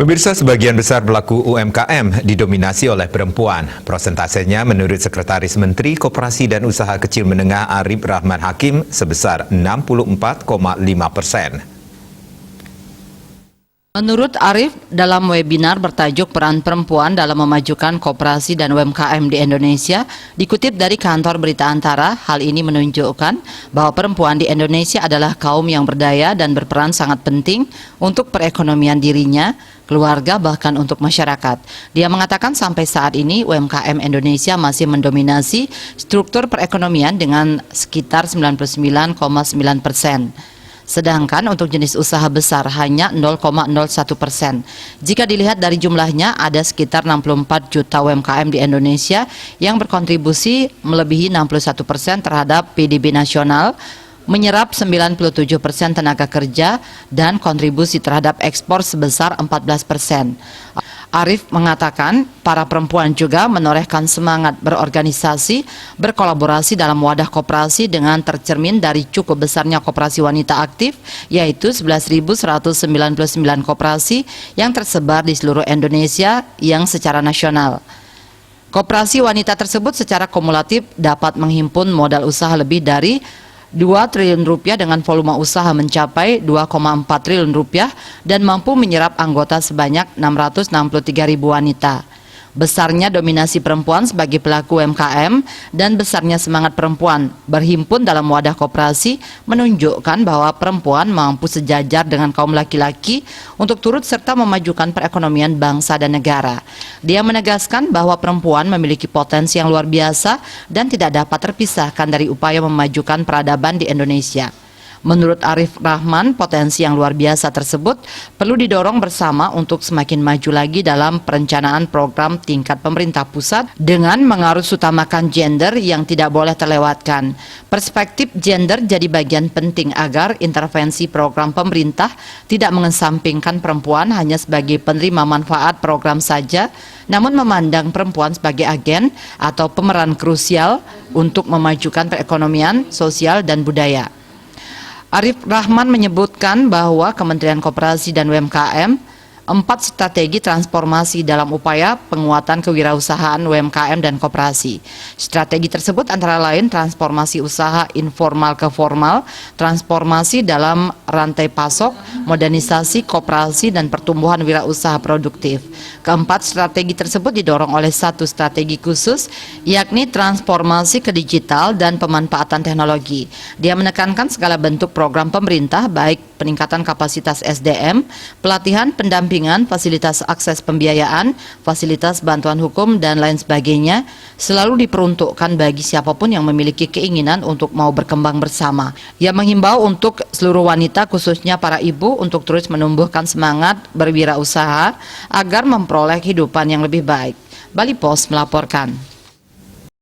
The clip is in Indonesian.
Pemirsa, sebagian besar pelaku UMKM didominasi oleh perempuan. Prosentasenya menurut Sekretaris Menteri Koperasi dan Usaha Kecil Menengah Arif Rahman Hakim sebesar 64,5%. Menurut Arif, dalam webinar bertajuk Peran Perempuan dalam Memajukan Koperasi dan UMKM di Indonesia, dikutip dari kantor berita Antara, hal ini menunjukkan bahwa perempuan di Indonesia adalah kaum yang berdaya dan berperan sangat penting untuk perekonomian dirinya, keluarga, bahkan untuk masyarakat. Dia mengatakan sampai saat ini UMKM Indonesia masih mendominasi struktur perekonomian dengan sekitar 99,9%. Sedangkan untuk jenis usaha besar hanya 0,01%. Jika dilihat dari jumlahnya, ada sekitar 64 juta UMKM di Indonesia yang berkontribusi melebihi 61% terhadap PDB nasional, menyerap 97% tenaga kerja, dan kontribusi terhadap ekspor sebesar 14%. Arif mengatakan para perempuan juga menorehkan semangat berorganisasi, berkolaborasi dalam wadah koperasi dengan tercermin dari cukup besarnya koperasi wanita aktif, yaitu 11.199 koperasi yang tersebar di seluruh Indonesia yang secara nasional. Koperasi wanita tersebut secara kumulatif dapat menghimpun modal usaha lebih dari 2 triliun rupiah dengan volume usaha mencapai 2,4 triliun rupiah dan mampu menyerap anggota sebanyak 663.000 wanita. Besarnya dominasi perempuan sebagai pelaku UMKM dan besarnya semangat perempuan berhimpun dalam wadah koperasi menunjukkan bahwa perempuan mampu sejajar dengan kaum laki-laki untuk turut serta memajukan perekonomian bangsa dan negara. Dia menegaskan bahwa perempuan memiliki potensi yang luar biasa dan tidak dapat terpisahkan dari upaya memajukan peradaban di Indonesia. Menurut Arif Rahman, potensi yang luar biasa tersebut perlu didorong bersama untuk semakin maju lagi dalam perencanaan program tingkat pemerintah pusat dengan mengarusutamakan gender yang tidak boleh terlewatkan. Perspektif gender jadi bagian penting agar intervensi program pemerintah tidak mengesampingkan perempuan hanya sebagai penerima manfaat program saja, namun memandang perempuan sebagai agen atau pemeran krusial untuk memajukan perekonomian, sosial, dan budaya. Arif Rahman menyebutkan bahwa Kementerian Koperasi dan UMKM 4 strategi transformasi dalam upaya penguatan kewirausahaan UMKM dan koperasi. Strategi tersebut antara lain transformasi usaha informal ke formal, transformasi dalam rantai pasok, modernisasi koperasi, dan pertumbuhan wirausaha produktif. Keempat strategi tersebut didorong oleh satu strategi khusus, yakni transformasi ke digital dan pemanfaatan teknologi. Dia menekankan segala bentuk program pemerintah, baik peningkatan kapasitas SDM, pelatihan, pendampingan, fasilitas akses pembiayaan, fasilitas bantuan hukum, dan lain sebagainya, selalu diperuntukkan bagi siapapun yang memiliki keinginan untuk mau berkembang bersama. Ia menghimbau untuk seluruh wanita, khususnya para ibu, untuk terus menumbuhkan semangat berwirausaha agar memperoleh kehidupan yang lebih baik. Bali Post melaporkan.